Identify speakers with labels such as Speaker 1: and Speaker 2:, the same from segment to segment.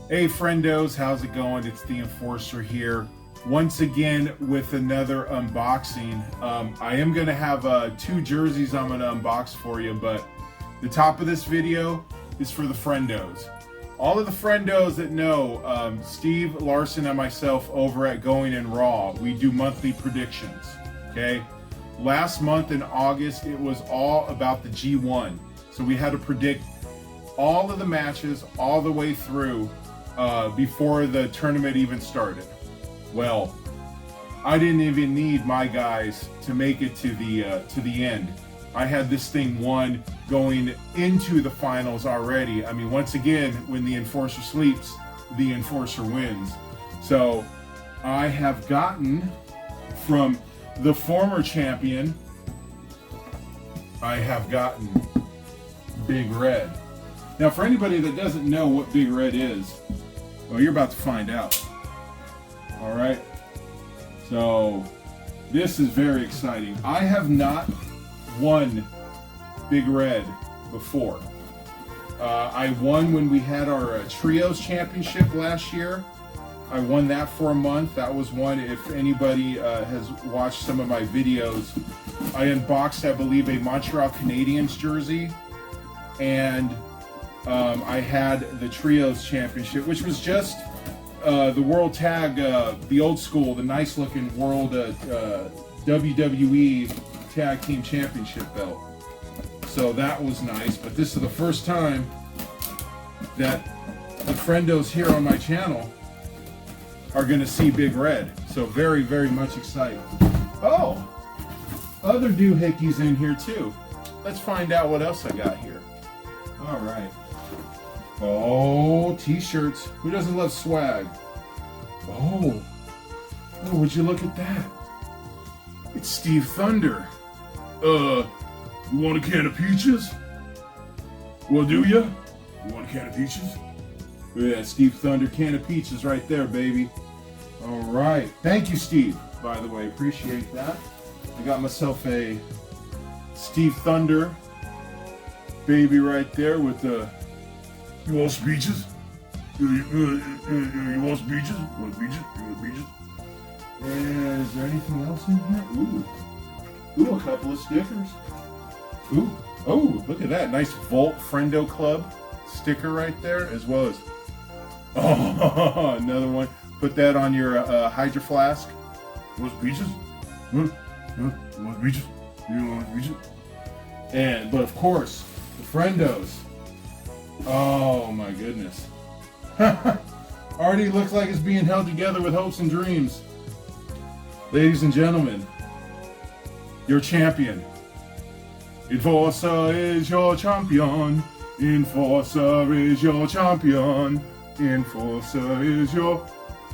Speaker 1: Hey friendos, how's it going? It's the Enforcer here once again with another unboxing. I am going to have 2 jerseys I'm going to unbox for you, but the top of this video is for the friendos. All of the friendos that know Steve Larson and myself over at Going in Raw, we do monthly predictions, okay? Last month in August, it was all about the G1. So we had to predict all of the matches all the way through before the tournament even started. Well, I didn't even need my guys to make it to the end. I had this thing won going into the finals already. I mean, once again, when the Enforcer sleeps, the Enforcer wins. So I have gotten from the former champion, I have gotten Big Red. Now, for anybody that doesn't know what Big Red is, well, you're about to find out. All right. So this is very exciting. I have not won Big Red before. I won when we had our Trios Championship last year. I won that for a month. That was one, if anybody has watched some of my videos, I unboxed, I believe, a Montreal Canadiens jersey. And I had the Trios Championship, which was just the World Tag, the old school, the nice looking World WWE Tag Team Championship belt. So that was nice, but this is the first time that the friendos here on my channel are going to see Big Red. So very, very much excited. Oh, other doohickeys in here too. Let's find out what else I got here. All right. Oh, t-shirts. Who doesn't love swag? Oh, would you look at that? It's Steve Thunder. You want a can of peaches? Well, do ya? You want a can of peaches? Yeah, Steve Thunder can of peaches right there, baby. All right. Thank you, Steve, by the way. Appreciate that. I got myself a Steve Thunder baby right there with the... You want some peaches? You want some peaches? You want peaches? You want peaches? And is there anything else in here? Ooh, a couple of stickers. Ooh, oh, look at that. Nice Volt Friendo Club sticker right there, as well as, oh, another one. Put that on your Hydro Flask. You want some peaches? You want peaches? You want peaches? But of course, the Friendos. Oh my goodness. Already looks like it's being held together with hopes and dreams. Ladies and gentlemen, your champion. Enforcer is your champion. Enforcer is your champion. Enforcer is your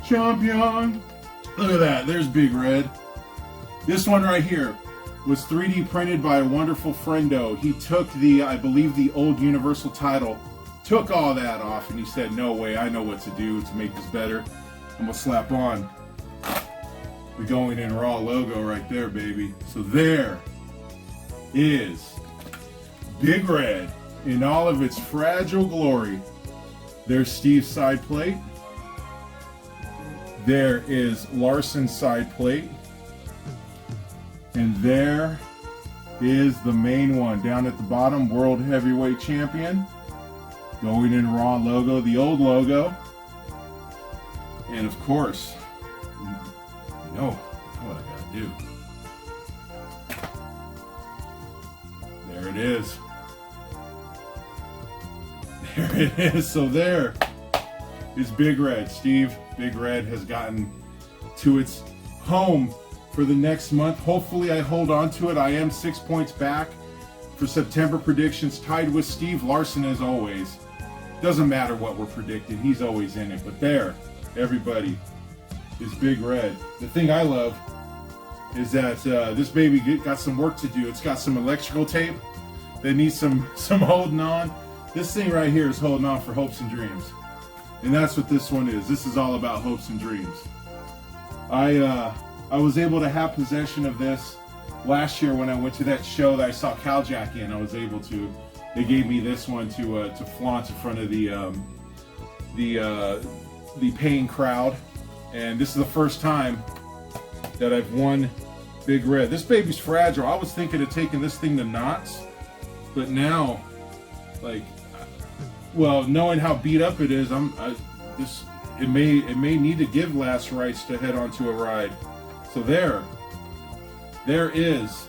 Speaker 1: champion. Look at that, there's Big Red. This one right here was 3D printed by a wonderful friendo. He took the, I believe, the old Universal title, took all that off, and he said, no way, I know what to do to make this better. I'm gonna slap on the Going in Raw logo right there, baby. So there is Big Red in all of its fragile glory. There's Steve's side plate. There is Larson's side plate. And there is the main one down at the bottom, World Heavyweight Champion. Going in Raw logo, the old logo. And of course, you know what I gotta do. There it is. There it is. So there is Big Red. Steve, Big Red has gotten to its home for the next month. Hopefully I hold on to it. I am 6 points back for September predictions, tied with Steve Larson as always. Doesn't matter what we're predicting, he's always in it. But there, everybody, is Big Red. The thing I love is that this baby got some work to do. It's got some electrical tape that needs some holding on. This thing right here is holding on for hopes and dreams. And that's what this one is. This is all about hopes and dreams. I was able to have possession of this last year when I went to that show that I saw Cal Jack in. I was able to. They gave me this one to flaunt in front of the the paying crowd, and this is the first time that I've won Big Red. This baby's fragile. I was thinking of taking this thing to knots, but now, like, well, knowing how beat up it is, it may need to give last rites to head onto a ride. So there is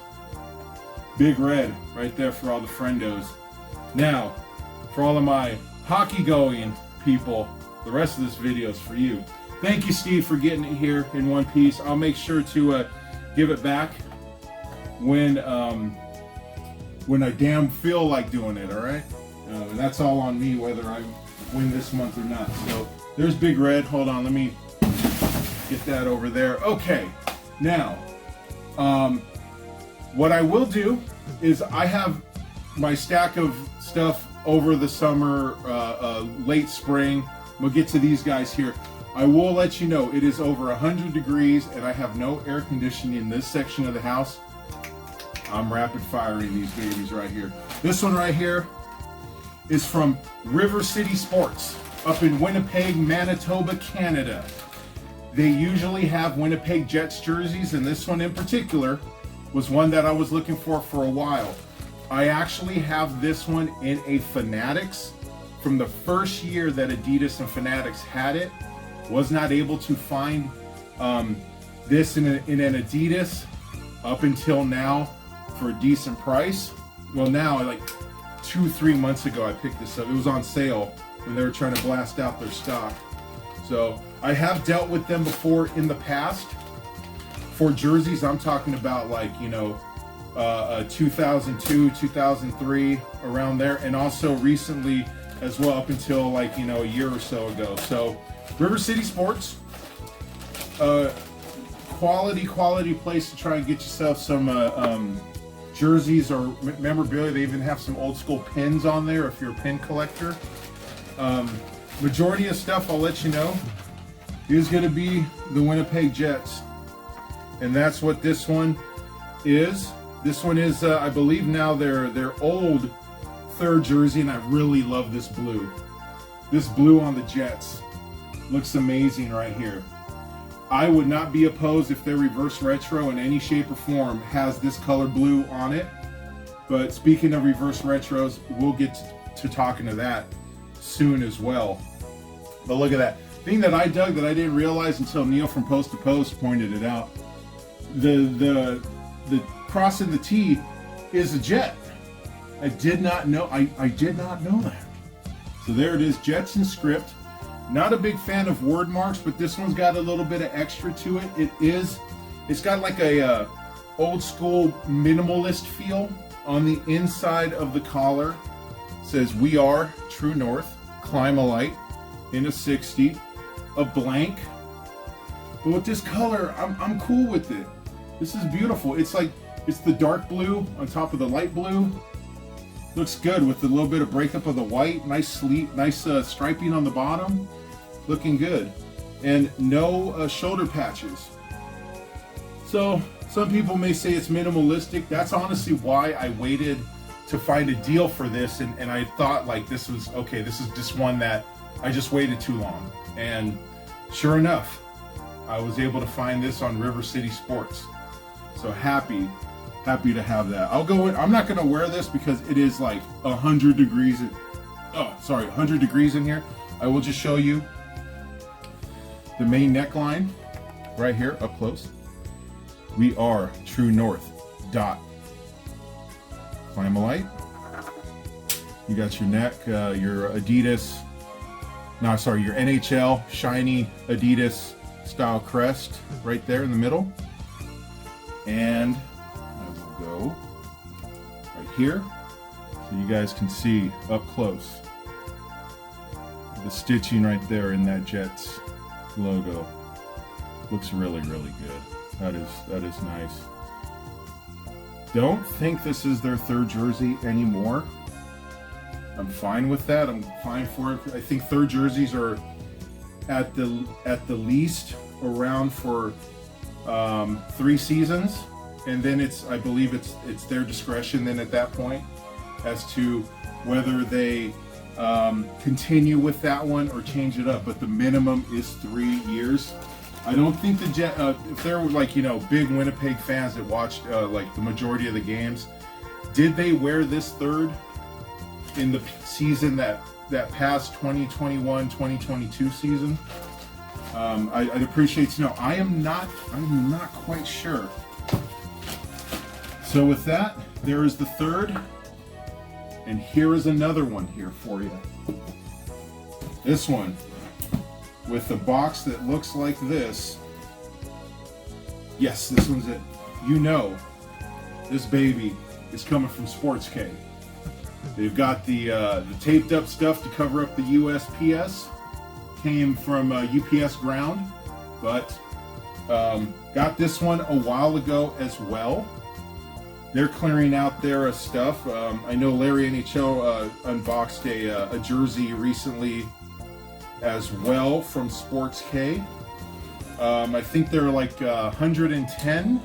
Speaker 1: Big Red right there for all the friendos. Now, for all of my hockey going people, the rest of this video is for you. Thank you, Steve, for getting it here in one piece. I'll make sure to give it back when I damn feel like doing it, all right? And that's all on me, whether I win this month or not. So there's Big Red. Hold on, let me get that over there. Okay, now, what I will do is I have my stack of stuff over the summer, late spring. We'll get to these guys here. I will let you know it is over 100 degrees and I have no air conditioning in this section of the house. I'm rapid firing these babies right here. This one right here is from River City Sports up in Winnipeg, Manitoba, Canada. They usually have Winnipeg Jets jerseys, and this one in particular was one that I was looking for a while. I actually have this one in a Fanatics from the first year that Adidas and Fanatics had it. Was not able to find this in an Adidas up until now for a decent price. Well, now, like 2-3 months ago, I picked this up. It was on sale when they were trying to blast out their stock. So I have dealt with them before in the past. For jerseys, I'm talking about, like, you know, 2002, 2003, around there, and also recently as well, up until, like, you know, a year or so ago. So River City Sports, quality place to try and get yourself some jerseys or memorabilia. They even have some old school pins on there if you're a pin collector. Majority of stuff, I'll let you know, is going to be the Winnipeg Jets, and that's what this one is. This one is, I believe now their old third jersey, and I really love this blue. This blue on the Jets looks amazing right here. I would not be opposed if their reverse retro in any shape or form has this color blue on it. But speaking of reverse retros, we'll get to talking to that soon as well. But look at that. Thing that I dug that I didn't realize until Neil from Post to Post pointed it out. The cross in the T is a jet. I did not know. I did not know that. So there it is, Jets in script. Not a big fan of word marks, but this one's got a little bit of extra to it. It's got like a old school minimalist feel on the inside of the collar. It says, "We are True North, climb a light," in a 60, a blank. But with this color, I'm cool with it. This is beautiful. It's like, it's the dark blue on top of the light blue. Looks good with a little bit of breakup of the white. Nice sleeve, nice striping on the bottom. Looking good. And no shoulder patches. So some people may say it's minimalistic. That's honestly why I waited to find a deal for this. And I thought, like, this was, okay, this is just one that I just waited too long. And sure enough, I was able to find this on River City Sports. So happy to have that. I'll go in. I'm not going to wear this because it is like 100 degrees. 100 degrees in here. I will just show you the main neckline right here up close. We are True North. Climb a light. You got your neck, your Adidas. No, sorry, your NHL shiny Adidas style crest right there in the middle. And go right here so you guys can see up close the stitching right there in that Jets logo. Looks really good. That is nice. Don't think this is their third jersey anymore. I'm fine with that. I'm fine for it. I think third jerseys are at the least around for 3 seasons. And then I believe it's their discretion then at that point as to whether they continue with that one or change it up, but the minimum is 3 years. I don't think the Jet, if there were like, big Winnipeg fans that watched like the majority of the games, did they wear this third in the season that past 2021-2022 season? I'd appreciate to know. I'm not quite sure. So with that, there is the third, and here is another one here for you. This one with the box that looks like this. Yes, this one's it. This baby is coming from Sports K. They've got the taped up stuff to cover up the USPS. Came from UPS ground, but got this one a while ago as well. They're clearing out their stuff. I know Larry NHL unboxed a jersey recently as well from Sports K. I think they're like 110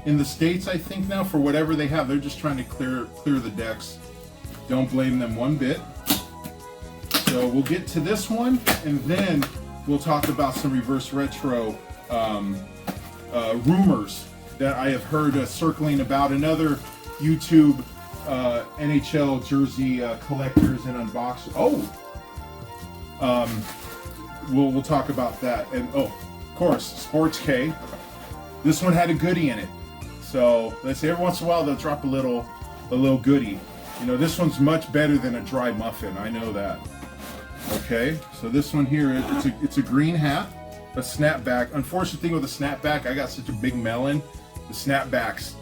Speaker 1: in the States, I think now, for whatever they have. They're just trying to clear the decks. Don't blame them one bit. So we'll get to this one, and then we'll talk about some reverse retro rumors that I have heard circling about another YouTube NHL jersey collectors and unboxers. We'll talk about that. And of course, Sports K. This one had a goodie in it. So let's say every once in a while they'll drop a little goodie. This one's much better than a dry muffin. I know that. Okay, so this one here, it's a green hat, a snapback. Unfortunate thing with a snapback, I got such a big melon. The snapbacks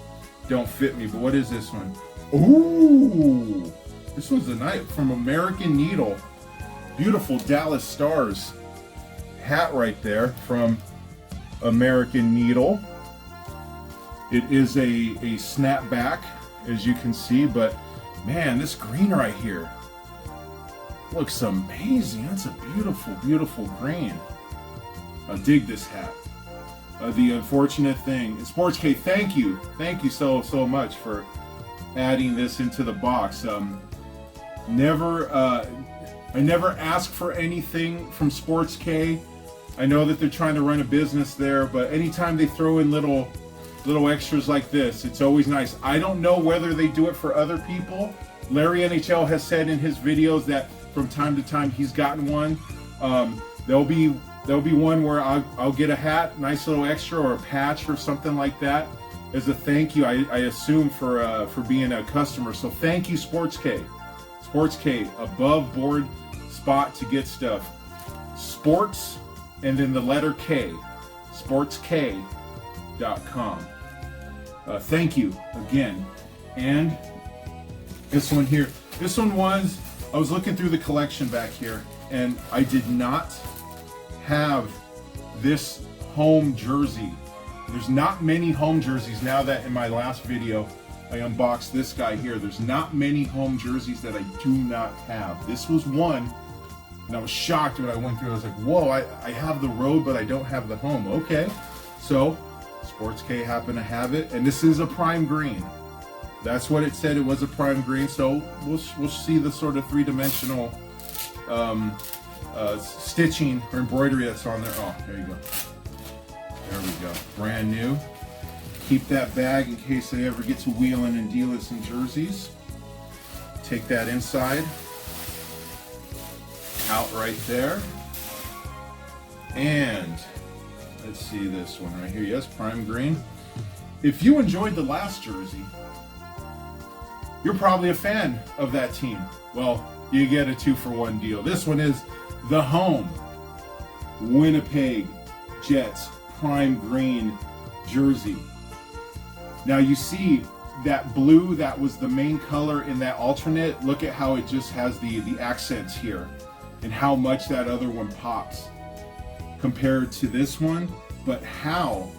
Speaker 1: don't fit me. But what is this one? Ooh, this one's a nice from American Needle. Beautiful Dallas Stars hat right there from American Needle. It is a snapback, as you can see, but man, this green right here looks amazing. That's a beautiful, beautiful green. I dig this hat. The unfortunate thing, Sports K, thank you so much for adding this into the box. I never ask for anything from Sports K. I know that they're trying to run a business there, but anytime they throw in little extras like this, it's always nice. I don't know whether they do it for other people. Larry NHL has said in his videos that from time to time he's gotten one. There'll be one where I'll get a hat, nice little extra, or a patch or something like that as a thank you. I assume for being a customer. So thank you, Sports K. Sports K, above board spot to get stuff. Sports and then the letter K. SportsK.com. Thank you again. And this one here. This one was. I was looking through the collection back here, and I did not have this home jersey. There's not many home jerseys now that in my last video I unboxed this guy here. There's not many home jerseys that I do not have. This was one, and I was shocked when I went through. I was like, whoa, I have the road, but I don't have the home. Okay, so Sports K happened to have it, and this is a prime green. That's what it said. It was a prime green. So we'll see the sort of three-dimensional stitching or embroidery that's on there. Oh, there you go. There we go. Brand new. Keep that bag in case they ever get to wheeling and dealing some jerseys. Take that inside. Out right there. And let's see this one right here. Yes, prime green. If you enjoyed the last jersey, you're probably a fan of that team. Well, you get a 2-for-1 deal. This one is the home Winnipeg Jets prime green jersey. Now you see that blue, that was the main color in that alternate. Look at how it just has the accents here and how much that other one pops compared to this one, but how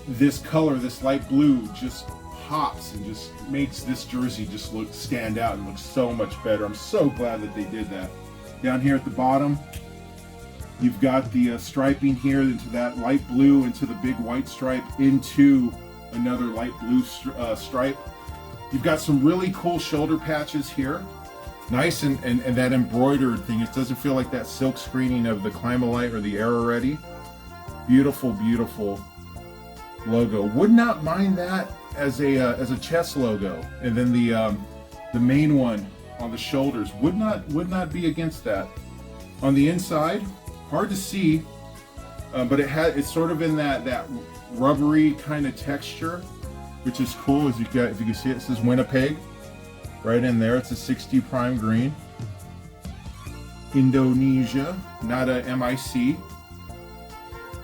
Speaker 1: this color, this light blue, just pops and just makes this jersey just stand out and look so much better. I'm so glad that they did that. Down here at the bottom, you've got the striping here into that light blue, into the big white stripe, into another light blue stripe. You've got some really cool shoulder patches here. Nice, and that embroidered thing. It doesn't feel like that silk screening of the Climalite or the Era Ready. Beautiful, beautiful logo. Would not mind that as a chest logo, and then the main one on the shoulders would not be against that. On the inside, hard to see, but it's sort of in that rubbery kind of texture, which is cool. As if you can see, it says Winnipeg right in there. It's a 60 prime green. Indonesia, not a MIC.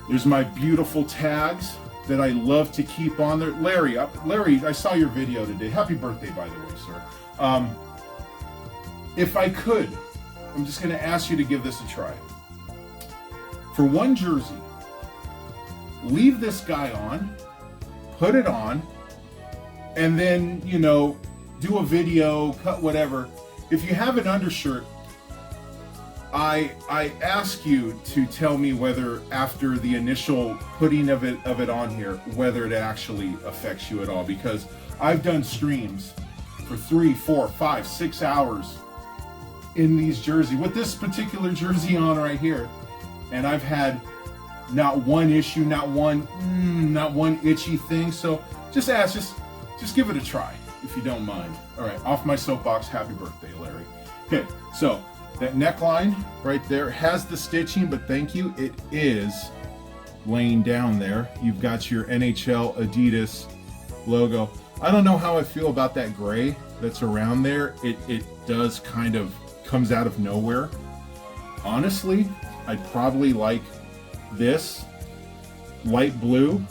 Speaker 1: There's my beautiful tags that I love to keep on there. Larry, I saw your video today. Happy birthday, by the way, sir. If I could, I'm just going to ask you to give this a try. For one jersey, leave this guy on, put it on, and then, you know, do a video, cut whatever. If you have an undershirt, I ask you to tell me whether after the initial putting of it on here, whether it actually affects you at all, because I've done streams for 3, 4, 5, 6 hours in these jerseys with this particular jersey on right here, and I've had not one issue, not one itchy thing. So just give it a try if you don't mind. All right, off my soapbox. Happy birthday, Larry. Okay, so that neckline right there has the stitching, but thank you, it is laying down there. You've got your NHL Adidas logo. I don't know how I feel about that gray that's around there. It does kind of comes out of nowhere. Honestly, I'd probably like this light blue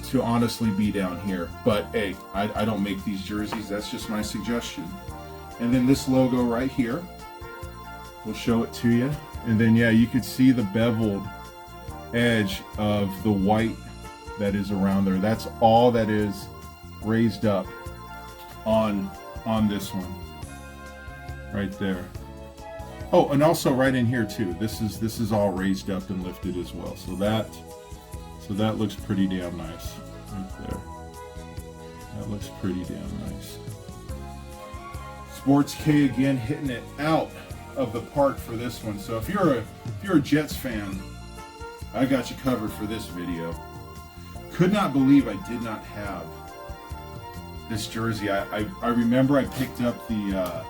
Speaker 1: to honestly be down here, but hey, I don't make these jerseys. That's just my suggestion. And then this logo right here, we'll show it to you. And then yeah, you could see the beveled edge of the white that is around there. That's all that is raised up on this one right there. Oh, and also right in here too. This is all raised up and lifted as well. So that looks pretty damn nice right there. That looks pretty damn nice. Sports K again hitting it out of the park for this one. So if you're a Jets fan, I got you covered for this video. Could not believe I did not have this jersey. I remember I picked up the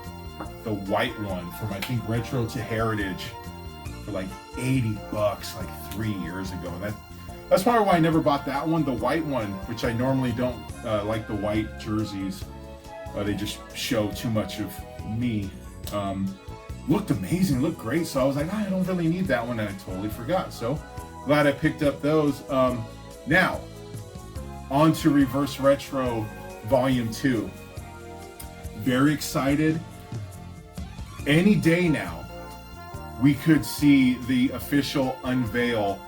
Speaker 1: white one from, I think, Retro to Heritage for like $80 like 3 years ago. And that's probably why I never bought that one. The white one, which I normally don't like the white jerseys. They just show too much of me. Looked amazing, looked great. So I was like, I don't really need that one, and I totally forgot. So glad I picked up those. Now, on to Reverse Retro Volume 2. Very excited. Any day now, we could see the official unveil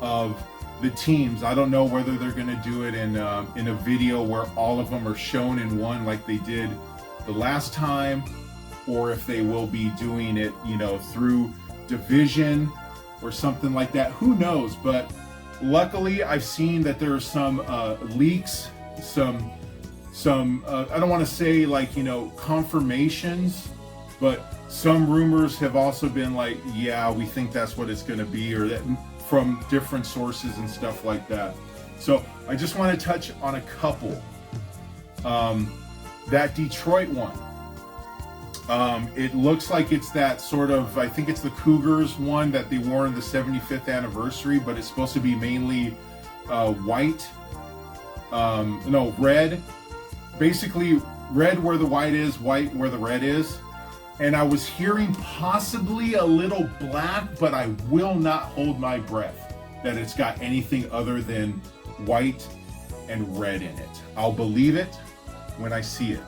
Speaker 1: of the teams. I don't know whether they're going to do it in a video where all of them are shown in one like they did the last time, or if they will be doing it, you know, through division or something like that. Who knows? But luckily, I've seen that there are some leaks, some I don't want to say like, you know, confirmations, but some rumors have also been like, yeah, we think that's what it's going to be, or that from different sources and stuff like that. So I just want to touch on a couple. That Detroit one. It looks like it's that sort of, I think it's the Cougars one that they wore in the 75th anniversary, but it's supposed to be mainly white. No, red. Basically, red where the white is, white where the red is. And I was hearing possibly a little black, but I will not hold my breath that it's got anything other than white and red in it. I'll believe it when I see it.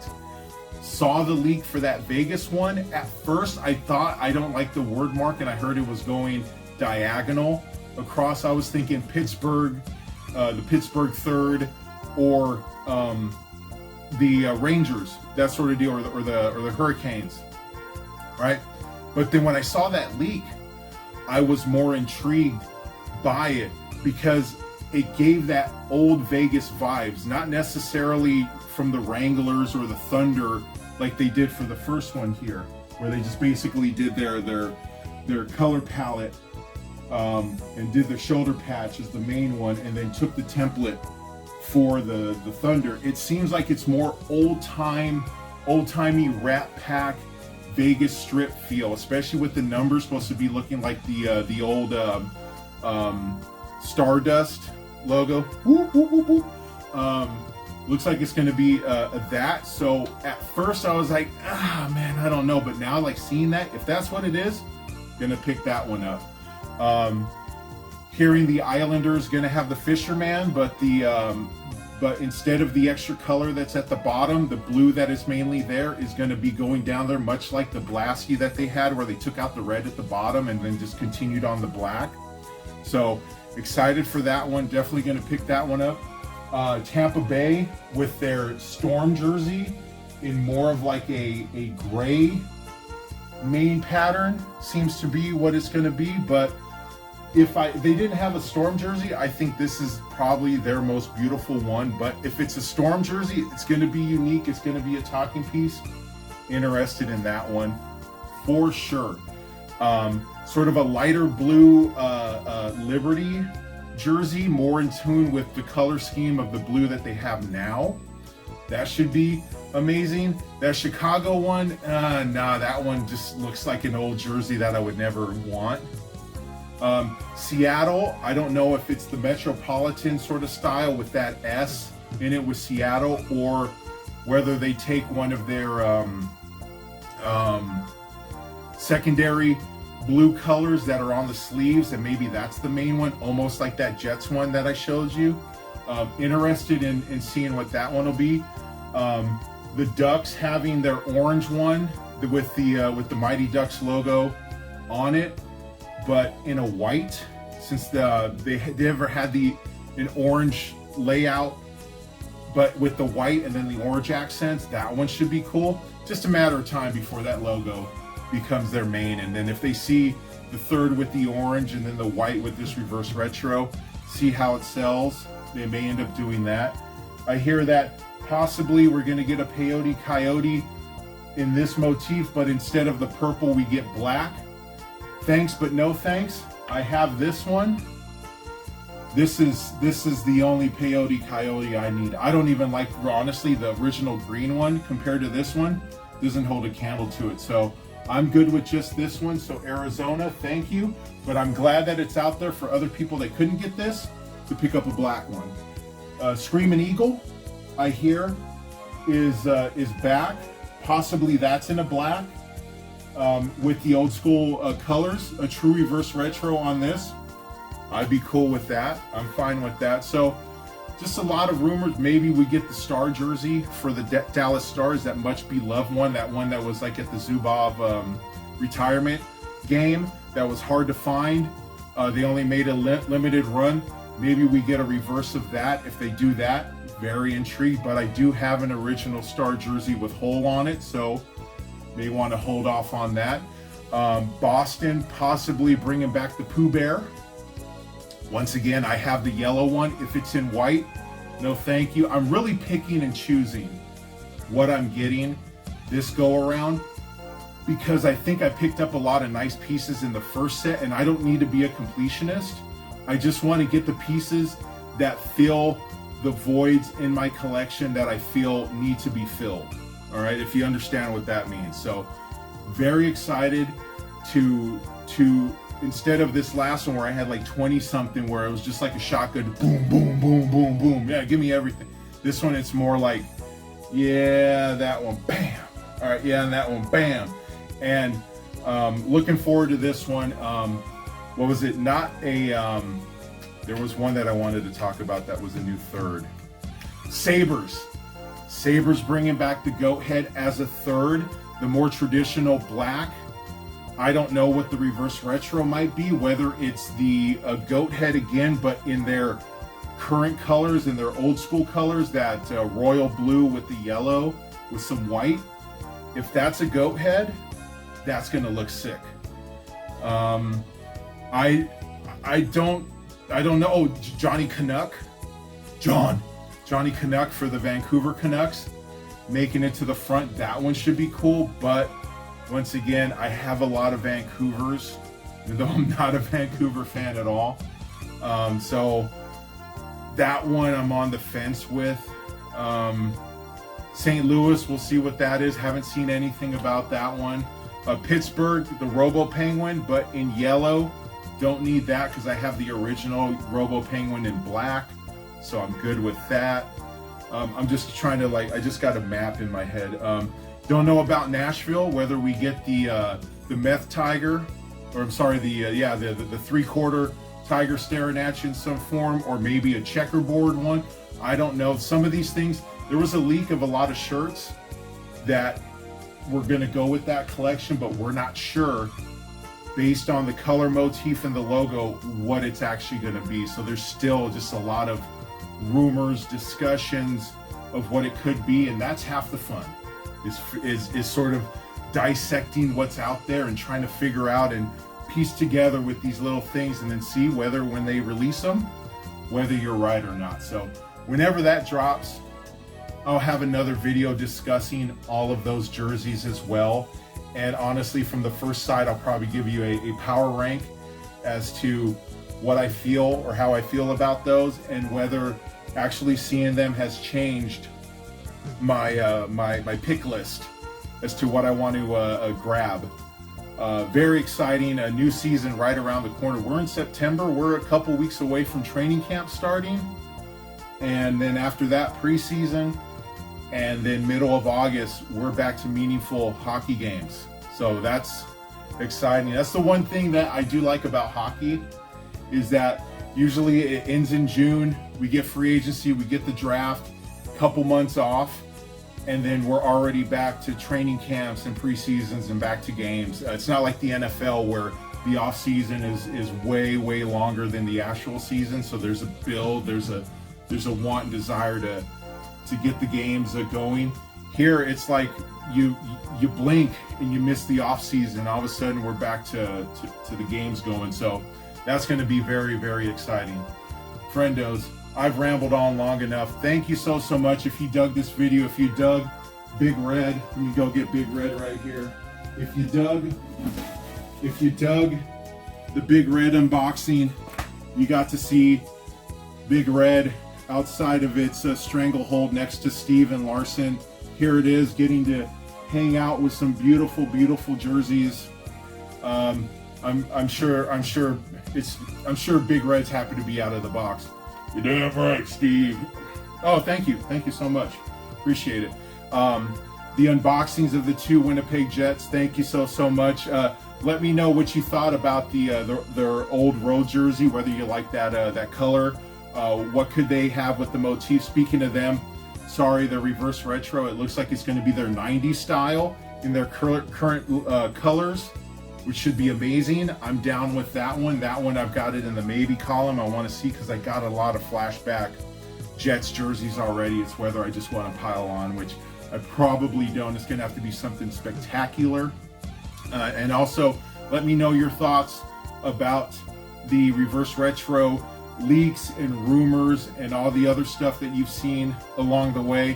Speaker 1: Saw the leak for that Vegas one. At first, I thought, I don't like the word mark, and I heard it was going diagonal across. I was thinking Pittsburgh, the Pittsburgh third, or the Rangers, that sort of deal, or the Hurricanes. Right? But then when I saw that leak, I was more intrigued by it because it gave that old Vegas vibes, not necessarily from the Wranglers or the Thunder like they did for the first one here, where they just basically did their color palette and did the shoulder patch as the main one, and then took the template for the Thunder. It seems like it's more old-timey Rat Pack Vegas Strip feel, especially with the numbers supposed to be looking like the old Stardust logo. Whoop, whoop, whoop, whoop. Looks like it's going to be that. So at first I was like, man, I don't know. But now, like, seeing that, if that's what it is, gonna pick that one up. Hearing the Islanders gonna have the Fisherman, but but instead of the extra color that's at the bottom, the blue that is mainly there is going to be going down there, much like the Blasky that they had, where they took out the red at the bottom and then just continued on the black. So excited for that one. Definitely going to pick that one up. Tampa Bay with their Storm jersey in more of like a gray main pattern seems to be what it's going to be. But if they didn't have a Storm jersey, I think this is probably their most beautiful one. But if it's a Storm jersey, it's going to be unique. It's going to be a talking piece. Interested in that one for sure. Sort of a lighter blue Liberty jersey, more in tune with the color scheme of the blue that they have now. That should be amazing. That Chicago one, nah, that one just looks like an old jersey that I would never want. Seattle, I don't know if it's the Metropolitan sort of style with that S in it with Seattle, or whether they take one of their secondary blue colors that are on the sleeves, and maybe that's the main one, almost like that Jets one that I showed you. Interested in seeing what that one will be. The Ducks having their orange one with the Mighty Ducks logo on it, but in a white, since they never had an orange layout, but with the white and then the orange accents. That one should be cool. Just a matter of time before that logo becomes their main, and then if they see the third with the orange and then the white with this reverse retro, see how it sells. They may end up doing that. I hear that possibly we're going to get a Peyote Coyote in this motif, but instead of the purple we get black. Thanks, but no thanks. I have this one. This is the only Peyote Coyote I need. I don't even like, honestly, the original green one compared to this one. Doesn't hold a candle to it. So I'm good with just this one. So Arizona, thank you. But I'm glad that it's out there for other people that couldn't get this to pick up a black one. Screaming Eagle, I hear, is back. Possibly that's in a black. With the old school colors, a true reverse retro on this. I'd be cool with that. I'm fine with that. So just a lot of rumors. Maybe we get the Star jersey for the Dallas Stars, that much beloved one, that one that was like at the Zubov retirement game that was hard to find. They only made a limited run. Maybe we get a reverse of that. If they do that, very intrigued. But I do have an original Star jersey with hole on it, so may want to hold off on that. Boston possibly bringing back the Pooh Bear. Once again, I have the yellow one. If it's in white, no thank you. I'm really picking and choosing what I'm getting this go around, because I think I picked up a lot of nice pieces in the first set, and I don't need to be a completionist. I just want to get the pieces that fill the voids in my collection that I feel need to be filled. All right, if you understand what that means. So very excited to instead of this last one where I had like 20 something, where it was just like a shotgun, boom, boom, boom, boom, boom. Yeah, give me everything. This one, it's more like, yeah, that one, bam. All right, yeah, and that one, bam. And looking forward to this one. What was it? Not a, there was one that I wanted to talk about that was a new third. Sabres. Sabres bringing back the goat head as a third, the more traditional black. I don't know what the reverse retro might be, whether it's the goat head again, but in their current colors, in their old school colors, that royal blue with the yellow with some white. If that's a goat head, that's gonna look sick. I don't know. Oh, Johnny Canuck, Johnny Canuck for the Vancouver Canucks, making it to the front. That one should be cool, but Once again, I have a lot of Vancouvers, even though I'm not a Vancouver fan at all. So that one I'm on the fence with. St. Louis, we'll see what that is. Haven't seen anything about that one. Pittsburgh, the Robo Penguin, but in yellow. Don't need that because I have the original Robo Penguin in black, so I'm good with that. I'm just trying to I just got a map in my head. Don't know about Nashville, whether we get the Meth Tiger, or I'm sorry, the 3/4 Tiger staring at you in some form, or maybe a checkerboard one. I don't know. Some of these things, there was a leak of a lot of shirts that were going to go with that collection, but we're not sure, based on the color motif and the logo, what it's actually going to be. So there's still just a lot of rumors, discussions of what it could be, and that's half the fun, is sort of dissecting what's out there and trying to figure out and piece together with these little things, and then see whether when they release them, whether you're right or not. So whenever that drops, I'll have another video discussing all of those jerseys as well. And honestly, from the first side, I'll probably give you a power rank as to what I feel or how I feel about those, and whether actually seeing them has changed my my pick list as to what I want to grab. Very exciting, a new season right around the corner. We're in September. We're a couple weeks away from training camp starting, and then after that, preseason. And then middle of August, we're back to meaningful hockey games. So that's exciting. That's the one thing that I do like about hockey, is that usually it ends in June. We get free agency, we get the draft, a couple months off, and then we're already back to training camps and preseasons and back to games. It's not like the NFL where the off season is way longer than the actual season. So there's a build, there's a want and desire to get the games going. Here it's like you blink and you miss the off season. All of a sudden we're back to the games going. So that's going to be very exciting. Friendos, I've rambled on long enough. Thank you so much. If you dug this video, if you dug Big Red, let me go get Big Red right here. If you dug the Big Red unboxing, you got to see Big Red outside of its stranglehold next to Steven Larson. Here it is, getting to hang out with some beautiful jerseys. I'm sure Big Red's happy to be out of the box. You're damn right, Steve. Oh, thank you so much. Appreciate it. The unboxings of the 2 Winnipeg Jets. Thank you so much. Let me know what you thought about their old road jersey. Whether you like that color. What could they have with the motif? Speaking of them, sorry, the reverse retro, it looks like it's going to be their 90s style in their current colors, which should be amazing. I'm down with that one. That one, I've got it in the maybe column. I want to see, because I got a lot of flashback Jets jerseys already. It's whether I just want to pile on, which I probably don't. It's going to have to be something spectacular. And also, let me know your thoughts about the reverse retro leaks and rumors and all the other stuff that you've seen along the way.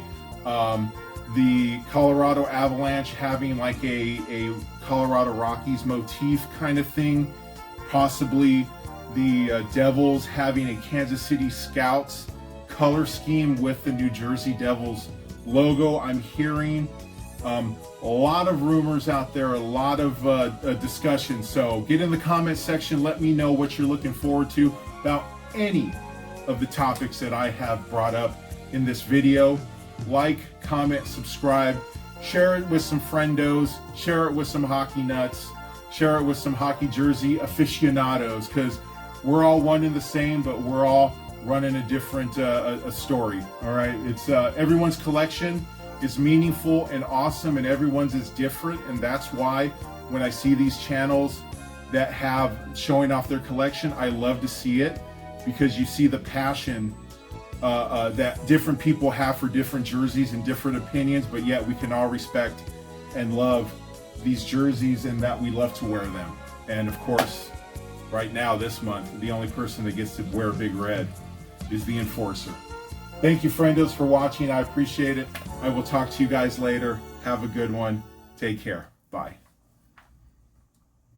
Speaker 1: The Colorado Avalanche having like a Colorado Rockies motif kind of thing. Possibly the Devils having a Kansas City Scouts color scheme with the New Jersey Devils logo. I'm hearing a lot of rumors out there, a lot of discussion. So get in the comment section. Let me know what you're looking forward to about any of the topics that I have brought up in this video. Like, comment, subscribe, share it with some friendos, share it with some hockey nuts, share it with some hockey jersey aficionados, because we're all one and the same, but we're all running a different a story. All right, it's everyone's collection is meaningful and awesome, and everyone's is different, and that's why when I see these channels that have showing off their collection, I love to see it, because you see the passion that different people have for different jerseys and different opinions, but yet we can all respect and love these jerseys, and that we love to wear them. And of course, right now, this month, the only person that gets to wear Big Red is the Enforcer. Thank you, friendos, for watching. I appreciate it. I will talk to you guys later. Have a good one. Take care. Bye.